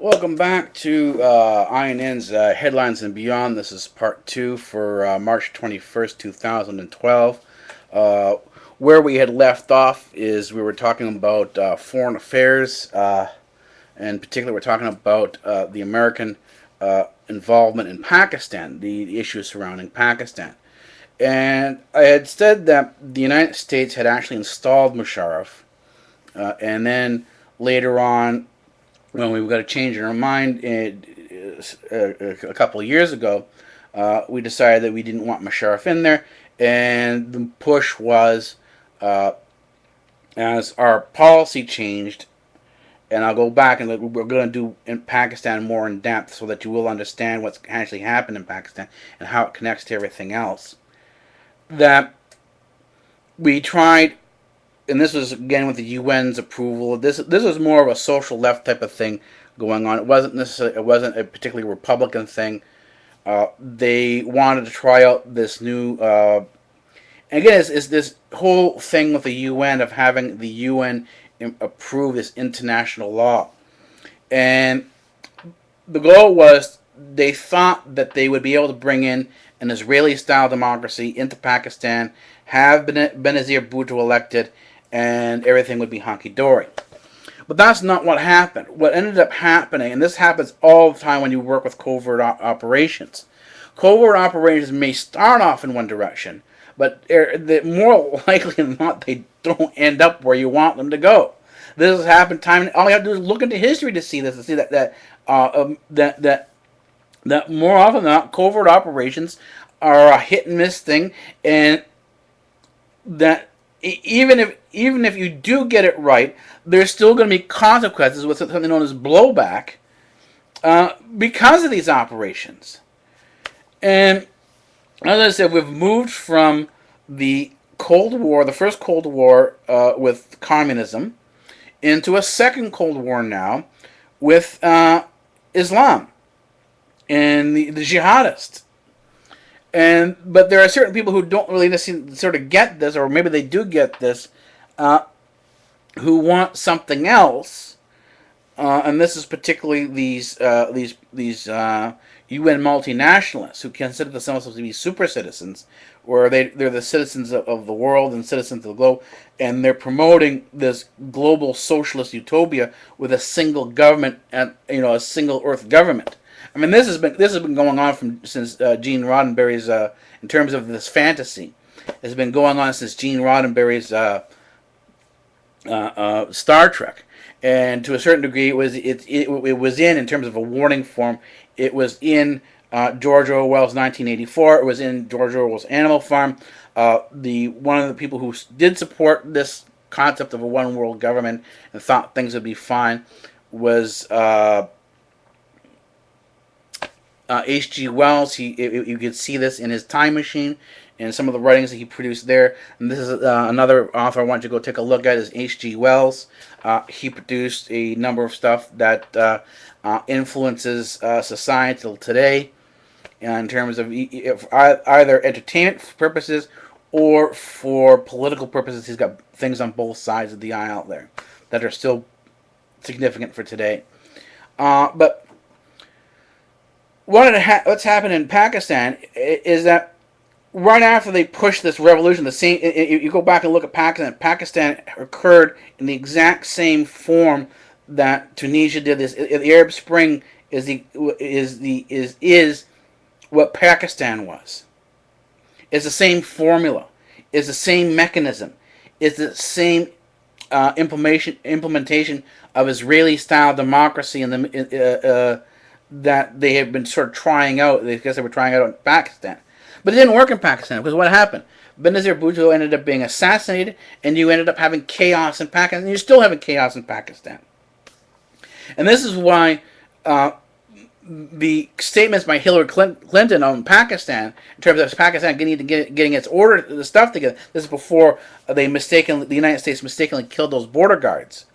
Welcome back to INN's Headlines and Beyond. This is part two for March 21st, 2012. Uh, where we had left off is we were talking about foreign affairs. In particular, we're talking about the American involvement in Pakistan, the issues surrounding Pakistan. And I had said that the United States had actually installed Musharraf, and then later on, when we got a change in our mind a couple of years ago, we decided that we didn't want Musharraf in there, and the push was, as our policy changed, and I'll go back and we're going to do in Pakistan more in depth so that you will understand what's actually happened in Pakistan and how it connects to everything else. That we tried, and this was again with the UN's approval. This was more of a social left type of thing going on. It wasn't a particularly Republican thing. They wanted to try out this new. And again, it's this whole thing with the UN of having the UN approve this international law, and the goal was they thought that they would be able to bring in an Israeli-style democracy into Pakistan, have Benazir Bhutto elected, and everything would be hunky-dory. But that's not what happened. What ended up happening, and this happens all the time when you work with covert operations. Covert operations may start off in one direction, but more likely than not, they don't end up where you want them to go. This has happened time. All you have to do is look into history to see this, to see that more often than not, covert operations are a hit and miss thing, and that even if you do get it right, there's still going to be consequences with something known as blowback because of these operations. And as I said, we've moved from the Cold War, the first Cold War with communism, into a second Cold War now with Islam and the jihadists. But there are certain people who don't really necessarily sort of get this, or maybe they do get this, who want something else, and this is particularly these UN multinationalists who consider themselves to be super citizens, where they're the citizens of the world and citizens of the globe, and they're promoting this global socialist utopia with a single government and a single Earth government. I mean, this has been going on since Gene Roddenberry's in terms of this fantasy. It's been going on since Gene Roddenberry's Star Trek, and to a certain degree, it was in terms of a warning form. It was in George Orwell's 1984. It was in George Orwell's Animal Farm. One of the people who did support this concept of a one world government and thought things would be fine was H.G. Wells. You could see this in his Time Machine and some of the writings that he produced there. And this is another author I want you to go take a look at is H.G. Wells. He produced a number of stuff that influences society till today in terms of either entertainment purposes or for political purposes. He's got things on both sides of the aisle there that are still significant for today. But what's happened in Pakistan is that right after they pushed this revolution, you go back and look at Pakistan. Pakistan occurred in the exact same form that Tunisia did. The Arab Spring is what Pakistan was. It's the same formula. It's the same mechanism. It's the same implementation of Israeli-style democracy that they have been sort of trying out. I guess they were trying out in Pakistan. But it didn't work in Pakistan because what happened? Benazir Bhutto ended up being assassinated, and you ended up having chaos in Pakistan. And you're still having chaos in Pakistan. And this is why the statements by Hillary Clinton on Pakistan, in terms of Pakistan getting its the stuff together, this is before the United States mistakenly killed those border guards.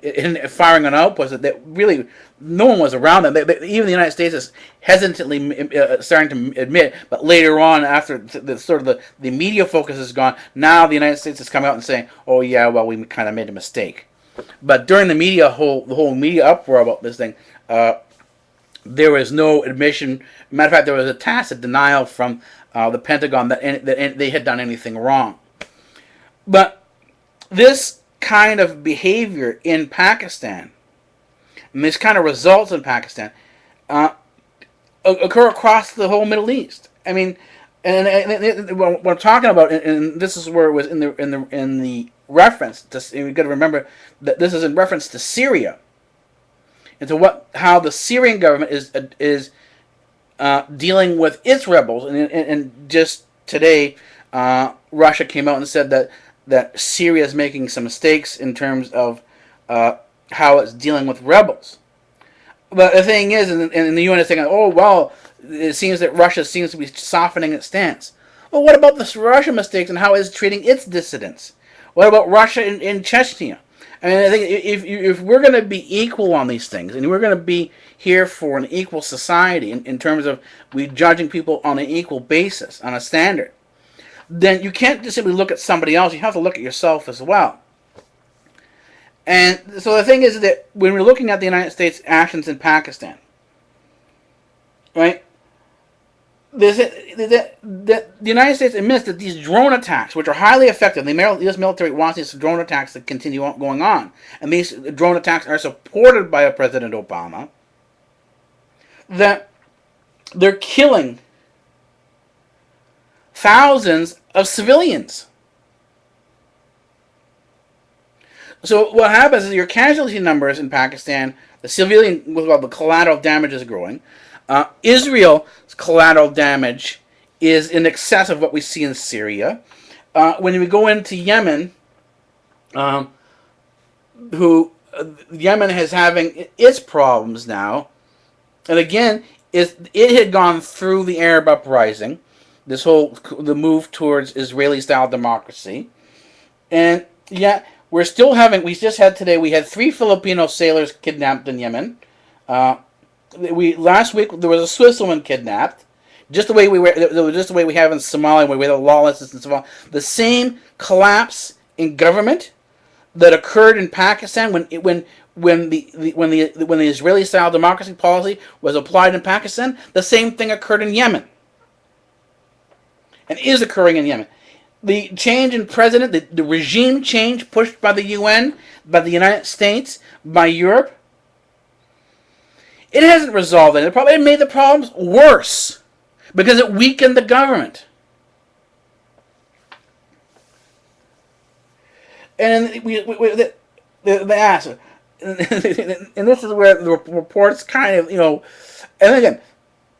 In firing on outposts that really no one was around them. Even the United States is hesitantly starting to admit, but later on, after the media focus is gone, now the United States is coming out and saying, "Oh yeah, well we kind of made a mistake." But during the whole media uproar about this thing, there was no admission. Matter of fact, there was a tacit denial from the Pentagon that they had done anything wrong. But this kind of behavior in Pakistan, and this kind of results in Pakistan, occur across the whole Middle East. I mean, and what I'm talking about, and this is where it was in the reference. We've got to remember that this is in reference to Syria, and to how the Syrian government is dealing with its rebels. And just today, Russia came out and said that Syria is making some mistakes in terms of how it's dealing with rebels. But the thing is, and the UN is saying, oh, well, it seems that Russia seems to be softening its stance. Well, what about the Russian mistakes and how it's treating its dissidents? What about Russia in Chechnya? I mean, I think if we're going to be equal on these things, and we're going to be here for an equal society in terms of we judging people on an equal basis, on a standard, then you can't just simply look at somebody else. You have to look at yourself as well. And so the thing is that when we're looking at the United States' actions in Pakistan, right, the United States admits that these drone attacks, which are highly effective, the U.S. military wants these drone attacks to continue going on, and these drone attacks are supported by President Obama, that they're killing thousands of civilians. So what happens is your casualty numbers in Pakistan, the civilian, the collateral damage is growing. Israel's collateral damage is in excess of what we see in Syria. When we go into Yemen, Yemen is having its problems now, and again, it had gone through the Arab uprising, the move towards Israeli-style democracy, and yet we just had today, we had 3 Filipino sailors kidnapped in Yemen. Last week there was a Swiss woman kidnapped, just the way we have in Somalia, where we have lawlessness and so on. The same collapse in government that occurred in Pakistan when the Israeli-style democracy policy was applied in Pakistan, the same thing occurred in Yemen, and is occurring in Yemen. The change in president, the regime change pushed by the UN, by the United States, by Europe, it hasn't resolved any of the problem. It made the problems worse because it weakened the government. And the answer, and this is where the reports kind of, and again,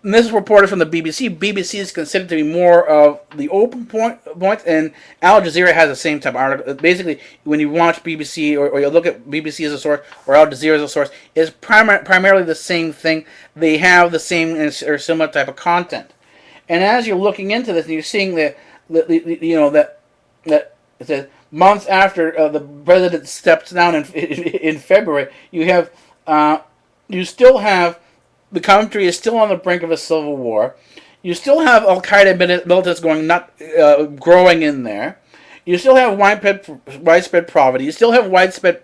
and this is reported from the BBC. BBC is considered to be more of the open point, and Al Jazeera has the same type of article. Basically, when you watch BBC or you look at BBC as a source or Al Jazeera as a source, it's primarily the same thing. They have the same or similar type of content. And as you're looking into this, and you're seeing that it says months after the president steps down in February, you still have. The country is still on the brink of a civil war. You still have Al Qaeda militants growing in there. You still have widespread poverty. You still have widespread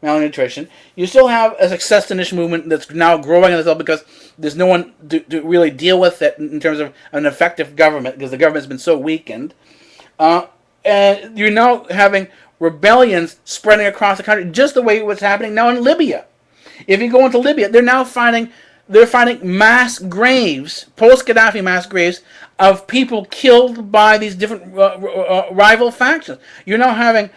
malnutrition. You still have a successionist movement that's now growing in itself because there's no one to really deal with it in terms of an effective government because the government's been so weakened. And you're now having rebellions spreading across the country, just the way what's happening now in Libya. If you go into Libya, they're now finding mass graves, post-Gaddafi mass graves, of people killed by these different rival factions. You're now having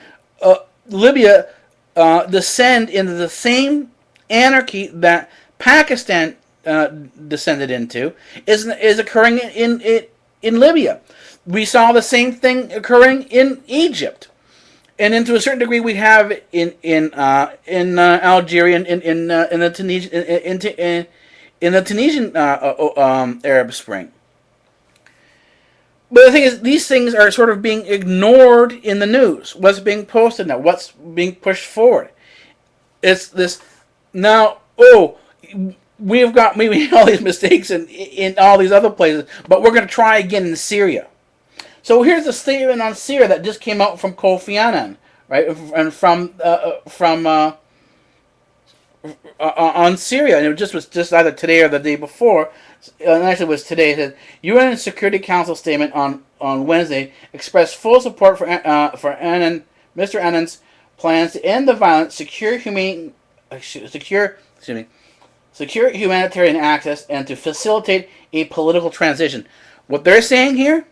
Libya descend into the same anarchy that Pakistan descended into is occurring in Libya. We saw the same thing occurring in Egypt. And then to a certain degree, we have in Algeria, in the Tunisian Arab Spring. But the thing is, these things are sort of being ignored in the news. What's being posted now? What's being pushed forward? It's this now. Oh, we've got maybe all these mistakes in all these other places, but we're going to try again in Syria. So here's a statement on Syria that just came out from Kofi Annan, right? And on Syria, and it was just either today or the day before. And actually, it was today. It said UN Security Council statement on Wednesday expressed full support for Annan, Mr. Annan's plans to end the violence, secure humanitarian access, and to facilitate a political transition. What they're saying here,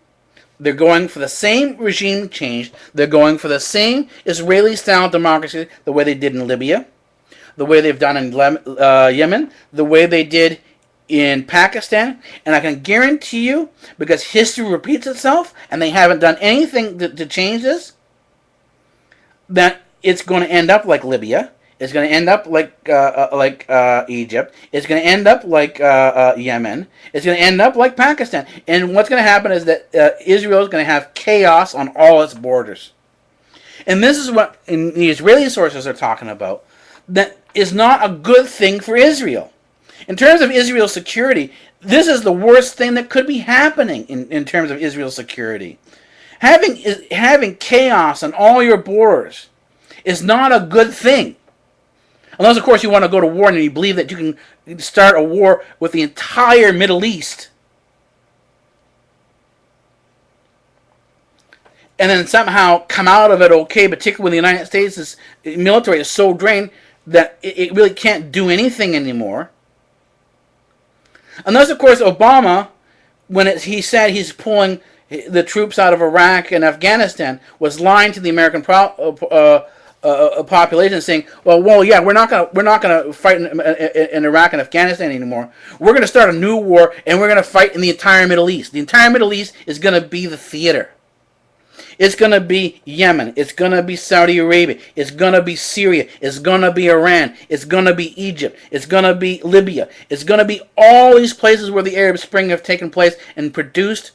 they're going for the same regime change. They're going for the same Israeli-style democracy, the way they did in Libya, the way they've done in Yemen, the way they did in Pakistan. And I can guarantee you, because history repeats itself, and they haven't done anything to change this, that it's going to end up like Libya. It's going to end up like Egypt. It's going to end up like Yemen. It's going to end up like Pakistan. And what's going to happen is that Israel is going to have chaos on all its borders. And this is what the Israeli sources are talking about. That is not a good thing for Israel. In terms of Israel's security, this is the worst thing that could be happening in terms of Israel's security. Having chaos on all your borders is not a good thing. Unless, of course, you want to go to war and you believe that you can start a war with the entire Middle East. And then somehow come out of it okay, particularly when the United States' military is so drained that it really can't do anything anymore. Unless, of course, Obama, when he said he's pulling the troops out of Iraq and Afghanistan, was lying to the American population, saying, "Well, yeah, we're not gonna fight in Iraq and Afghanistan anymore. We're gonna start a new war, and we're gonna fight in the entire Middle East. The entire Middle East is gonna be the theater. It's gonna be Yemen. It's gonna be Saudi Arabia. It's gonna be Syria. It's gonna be Iran. It's gonna be Egypt. It's gonna be Libya. It's gonna be all these places where the Arab Spring have taken place and produced."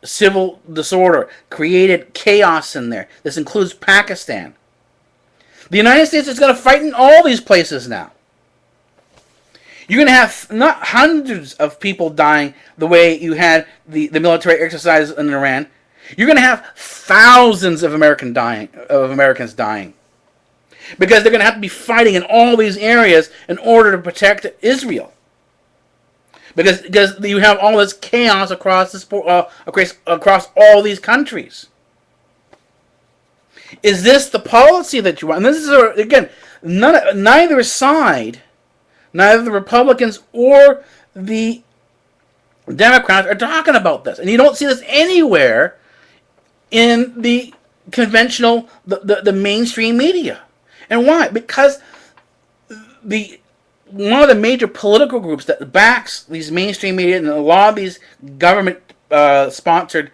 Civil disorder, created chaos in there. This includes Pakistan. The United States is going to fight in all these places now. You're going to have not hundreds of people dying the way you had the military exercises in Iran. You're going to have thousands of Americans dying. Because they're going to have to be fighting in all these areas in order to protect Israel. Because you have all this chaos across all these countries. Is this the policy that you want? And this is again, neither side, neither the Republicans or the Democrats are talking about this, and you don't see this anywhere in the conventional, the mainstream media. And why? Because one of the major political groups that backs these mainstream media and a lot of these government-sponsored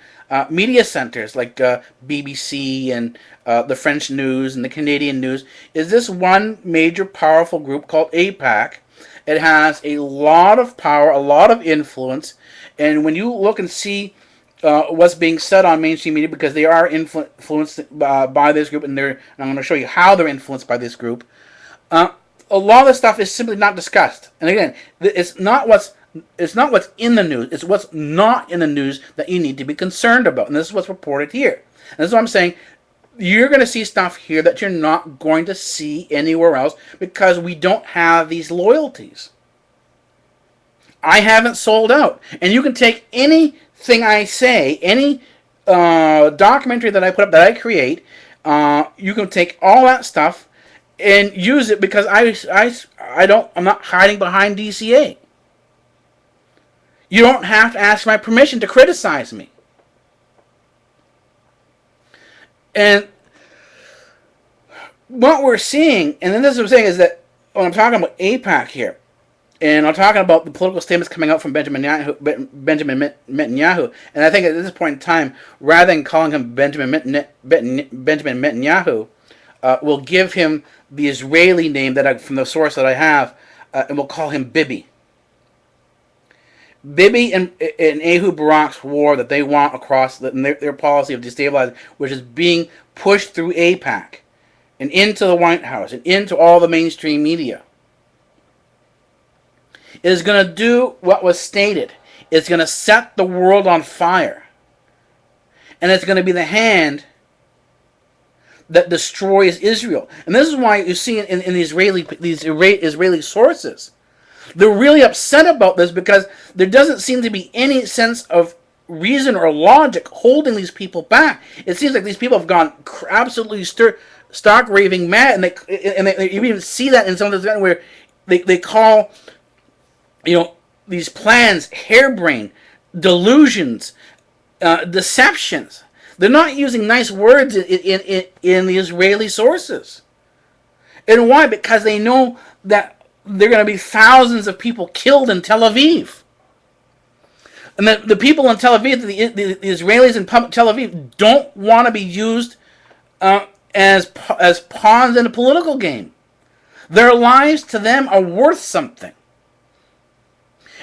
media centers like BBC and the French news and the Canadian news is this one major powerful group called AIPAC. It has a lot of power, a lot of influence, and when you look and see what's being said on mainstream media, because they are influenced by this group, and I'm going to show you how they're influenced by this group. A lot of this stuff is simply not discussed. And again, it's not what's in the news. It's what's not in the news that you need to be concerned about. And this is what's reported here. And this is what I'm saying. You're going to see stuff here that you're not going to see anywhere else because we don't have these loyalties. I haven't sold out. And you can take anything I say, any documentary that I put up, that I create, you can take all that stuff and use it, because I'm not hiding behind DCA. You don't have to ask my permission to criticize me. And what we're seeing, and then this is what I'm saying, is that when I'm talking about AIPAC here, and I'm talking about the political statements coming out from Benjamin Netanyahu, and I think at this point in time, rather than calling him Benjamin Netanyahu, we'll give him the Israeli name from the source that I have, and we'll call him Bibi. Bibi and Ehud Barak's war that they want across their policy of destabilizing, which is being pushed through AIPAC and into the White House and into all the mainstream media, is going to do what was stated. It's going to set the world on fire. And it's going to be the hand that destroys Israel. And this is why you see in these Israeli sources, they're really upset about this, because there doesn't seem to be any sense of reason or logic holding these people back. It seems like these people have gone absolutely stark raving mad, and you even see that in some of the where they call these plans harebrained, delusions, deceptions. They're not using nice words in the Israeli sources. And why? Because they know that there are going to be thousands of people killed in Tel Aviv. And the people in Tel Aviv, the Israelis in Tel Aviv, don't want to be used as pawns in a political game. Their lives to them are worth something.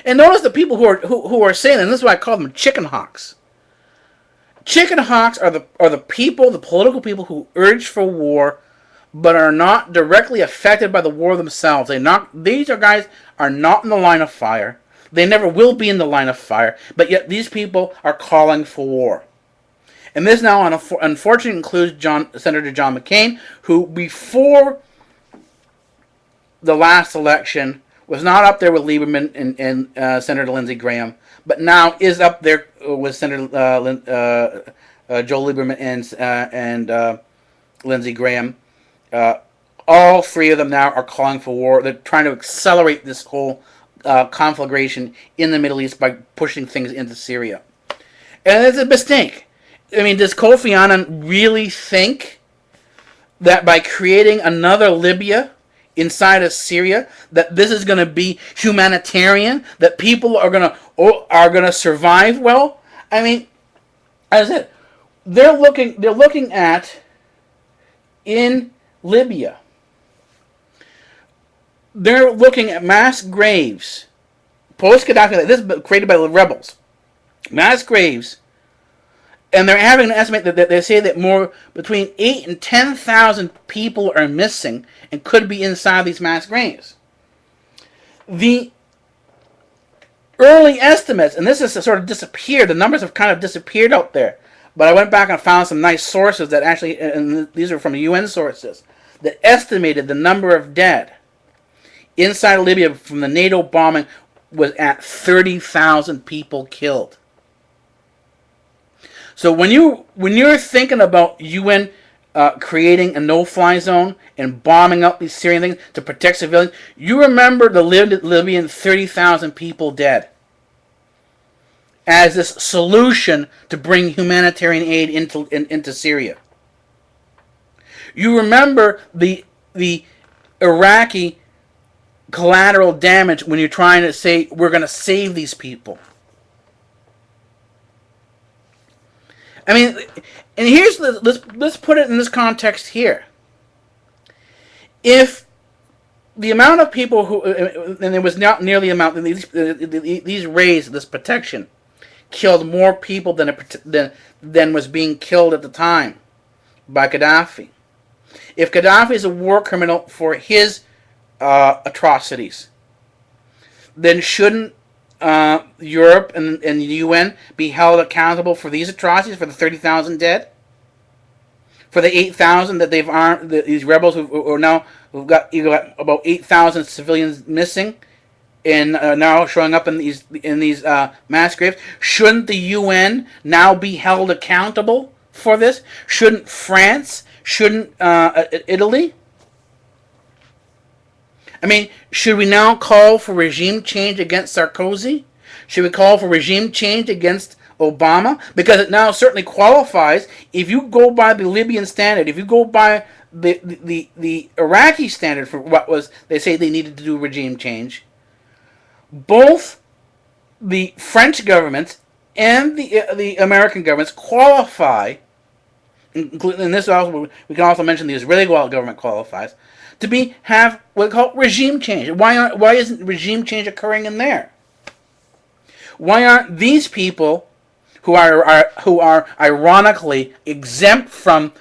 And notice the people who are saying, and this is why I call them chicken hawks. Chicken hawks are the people, the political people who urge for war, but are not directly affected by the war themselves. These guys are not in the line of fire. They never will be in the line of fire, but yet these people are calling for war. And this now, unfortunately, includes Senator John McCain, who before the last election was not up there with Lieberman and Senator Lindsey Graham, but now is up there with Senator Joe Lieberman and Lindsey Graham. All three of them now are calling for war. They're trying to accelerate this whole conflagration in the Middle East by pushing things into Syria. And it's a mistake. I mean, does Kofi Annan really think that by creating another Libya inside of Syria, that this is going to be humanitarian, that people are going to survive well? I mean, as I said, they're looking at in Libya. They're looking at mass graves, post-Gaddafi, this is created by the rebels, mass graves, and they're having an estimate that they say that between 8,000 and 10,000 people are missing and could be inside these mass graves. The early estimates, and this has sort of disappeared, the numbers have kind of disappeared out there, but I went back and found some nice sources that actually, and these are from UN sources, that estimated the number of dead inside of Libya from the NATO bombing was at 30,000 people killed. So when you're thinking about UN creating a no-fly zone and bombing up these Syrian things to protect civilians, you remember the Libyan 30,000 people dead as this solution to bring humanitarian aid into Syria. You remember the Iraqi collateral damage when you're trying to say we're going to save these people. I mean, and let's put it in this context here. If the amount of people who, and it was not nearly the amount, these raids, this protection, killed more people than was being killed at the time by Gaddafi. If Gaddafi is a war criminal for his atrocities, then shouldn't Europe and the UN be held accountable for these atrocities, for the 30,000 dead, for the 8,000 that they've armed, these rebels who've got about 8,000 civilians missing, and now showing up in these mass graves? Shouldn't the UN now be held accountable for this? Shouldn't France? Shouldn't Italy? I mean, should we now call for regime change against Sarkozy? Should we call for regime change against Obama? Because it now certainly qualifies. If you go by the Libyan standard, if you go by the Iraqi standard for what was, they say they needed to do regime change, both the French government and the American governments qualify, including this also, we can also mention the Israeli government qualifies, to have what we call regime change. Why isn't regime change occurring in there? Why aren't these people who are ironically exempt from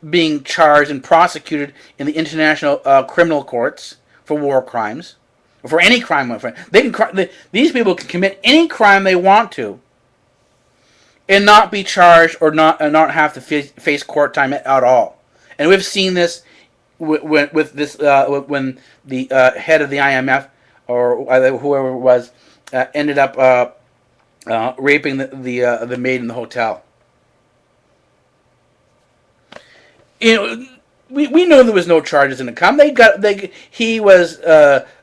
being charged and prosecuted in the international criminal courts for war crimes, or for any crime? These people can commit any crime they want to and not be charged or not have to face court time at all, And we've seen this with this when the head of the IMF or whoever it was ended up raping the maid in the hotel. You know, we know there was no charges in the come. He was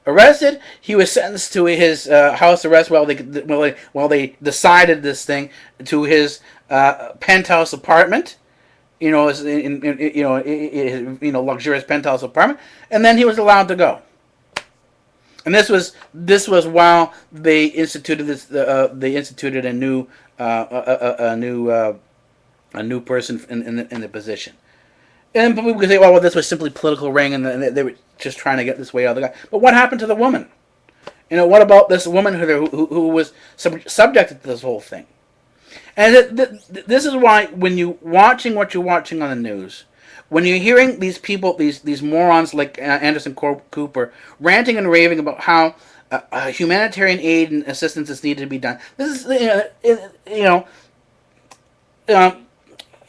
arrested. He was sentenced to his house arrest while they decided this thing, to his penthouse apartment. You know, luxurious penthouse apartment, and then he was allowed to go. And this was while they instituted this. They instituted a new person in the position. And people could say, well, this was simply political ring, and they were just trying to get this way out of the guy. But what happened to the woman? You know, what about this woman who was subjected to this whole thing? And this is why, when you watching what you're watching on the news, when you're hearing these people, these morons like Anderson Cooper ranting and raving about how humanitarian aid and assistance is needed to be done, this is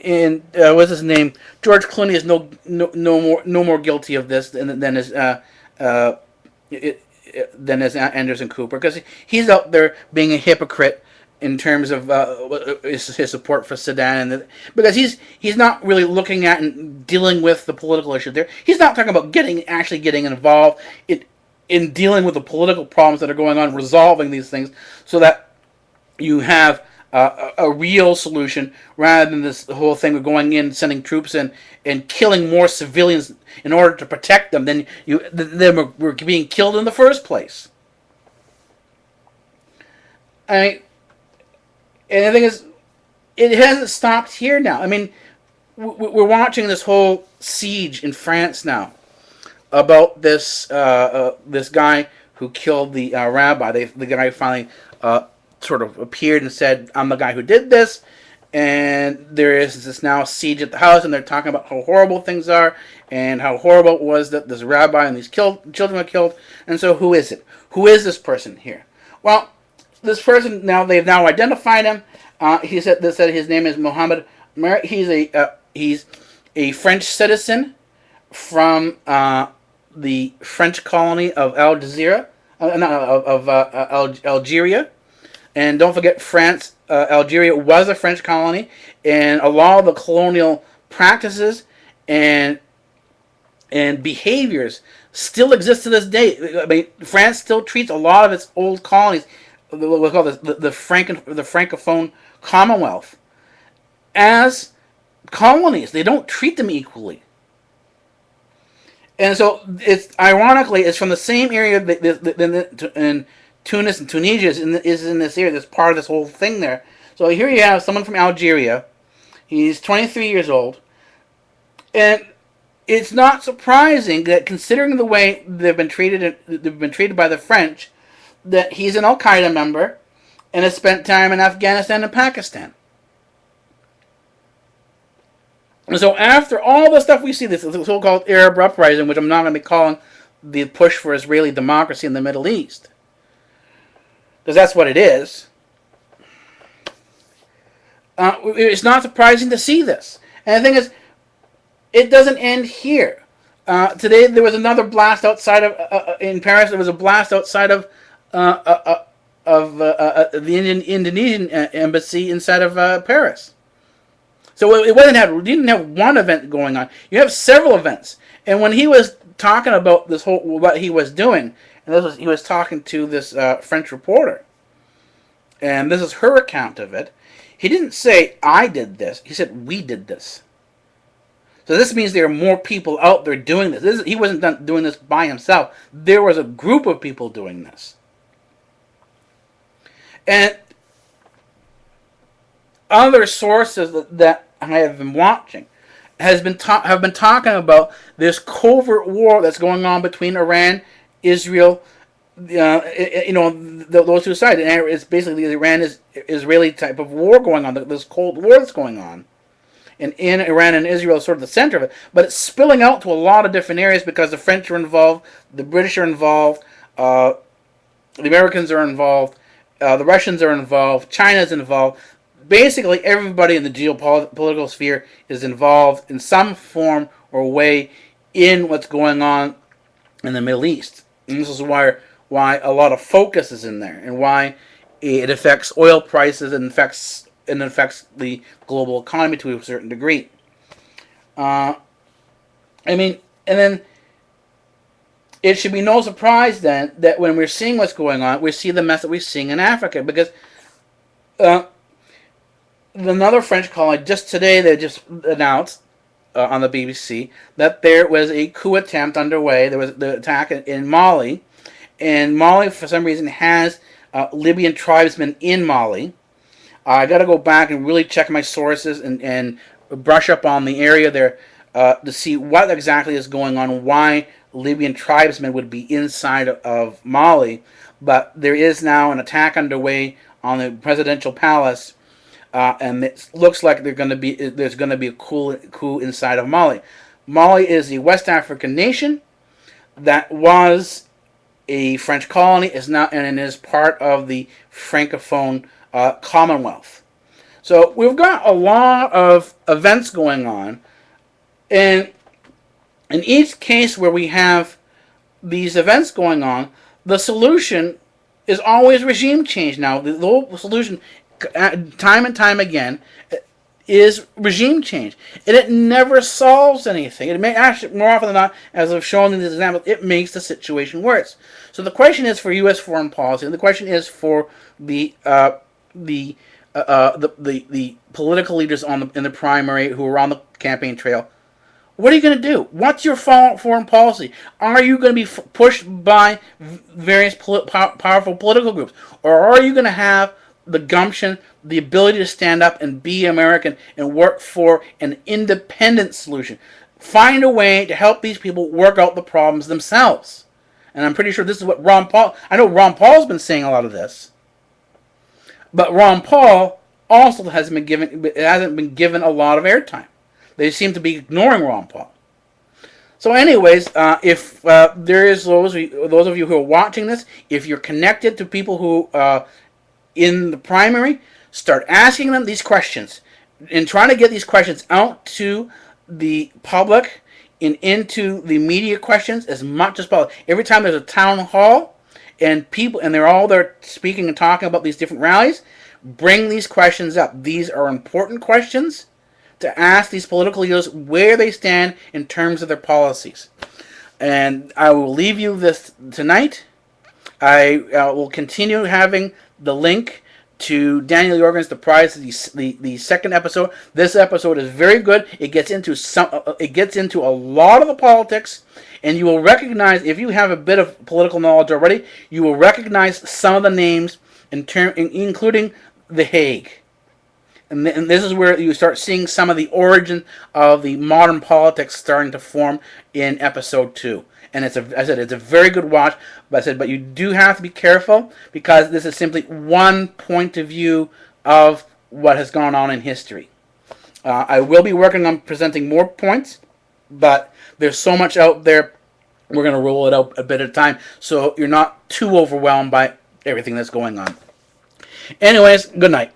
and what's his name? George Clooney is no more guilty of this than as Anderson Cooper, because he's out there being a hypocrite in terms of his support for Sudan, because he's not really looking at and dealing with the political issue there. He's not talking about actually getting involved in dealing with the political problems that are going on, resolving these things, so that you have a real solution, rather than this whole thing of going in, sending troops in, and killing more civilians in order to protect them than were being killed in the first place. I mean, and the thing is, it hasn't stopped here now. I mean, we're watching this whole siege in France now about this guy who killed the rabbi. The guy finally sort of appeared and said, I'm the guy who did this, and there is this now siege at the house, and they're talking about how horrible things are, and how horrible it was that this rabbi and these children were killed. And so who is it? Who is this person here? Well, this person, they've now identified him. They said his name is Mohamed Merah. He's a French citizen from the French colony of Algeria. And don't forget, Algeria was a French colony, and a lot of the colonial practices and behaviors still exist to this day. I mean, France still treats a lot of its old colonies, what we call the Francophone Commonwealth, as colonies. They don't treat them equally. And so, it's from the same area in Tunis and Tunisia is in this area. That's part of this whole thing there. So here you have someone from Algeria. He's 23 years old. And it's not surprising that, considering the way they've been treated by the French, that he's an Al-Qaeda member and has spent time in Afghanistan and Pakistan. And so after all the stuff we see, this so-called Arab Uprising, which I'm not going to be calling the push for Israeli democracy in the Middle East, because that's what it is, it's not surprising to see this. And the thing is, it doesn't end here. Today there was another blast outside of in Paris. There was a blast outside of the Indonesian embassy inside of Paris. So it didn't have one event going on. You have several events. And when he was talking about what he was doing, and he was talking to this French reporter, and this is her account of it. He didn't say, I did this. He said, we did this. So this means there are more people out there doing this. He wasn't doing this by himself. There was a group of people doing this. And other sources that I have been watching have been talking about this covert war that's going on between Iran, Israel, those two sides. And it's basically the Iran-Israeli type of war going on, this Cold War that's going on. And in Iran and Israel is sort of the center of it. But it's spilling out to a lot of different areas, because the French are involved, the British are involved, the Americans are involved, the Russians are involved, China's involved. Basically, everybody in the geopolitical sphere is involved in some form or weigh in what's going on in the Middle East. And this is why a lot of focus is in there, and why it affects oil prices and affects the global economy to a certain degree. Uh, I mean, and then it should be no surprise then that when we're seeing what's going on, we see the mess that we're seeing in Africa, because another French colony just today they just announced on the BBC that there was a coup attempt underway. There was the attack in Mali, and Mali for some reason has Libyan tribesmen in Mali. I got to go back and really check my sources and brush up on the area there to see what exactly is going on, why Libyan tribesmen would be inside of Mali. But there is now an attack underway on the presidential palace, and it looks like there's going to be a coup inside of Mali. Mali is a West African nation that was a French colony, is now and is part of the Francophone Commonwealth. So we've got a lot of events going on, and in each case where we have these events going on, the solution is always regime change. Now, the whole solution, time and time again, is regime change, and it never solves anything. It may actually, more often than not, as I've shown in this example, it makes the situation worse. So the question is for U.S. foreign policy, and the question is for the political leaders in the primary who are on the campaign trail. What are you going to do? What's your foreign policy? Are you going to be pushed by various powerful political groups? Or are you going to have the gumption, the ability to stand up and be American and work for an independent solution? Find a way to help these people work out the problems themselves. And I'm pretty sure this is what Ron Paul... I know Ron Paul's been saying a lot of this. But Ron Paul also hasn't been given a lot of airtime. They seem to be ignoring Ron Paul. So anyways, if there is those of you who are watching this, if you're connected to people who in the primary, start asking them these questions and trying to get these questions out to the public and into the media questions as much as possible. Every time there's a town hall and they're all there speaking and talking about these different rallies, bring these questions up. These are important questions to ask these political leaders where they stand in terms of their policies. And I will leave you this tonight. I will continue having the link to Daniel Jorgen's The Prize, the second episode. This episode is very good. It gets into a lot of the politics, and you will recognize, if you have a bit of political knowledge already, you will recognize some of the names, including The Hague. And this is where you start seeing some of the origin of the modern politics starting to form in episode 2. And it's a very good watch. But you do have to be careful, because this is simply one point of view of what has gone on in history. I will be working on presenting more points, but there's so much out there. We're going to roll it out a bit at a time, so you're not too overwhelmed by everything that's going on. Anyways, good night.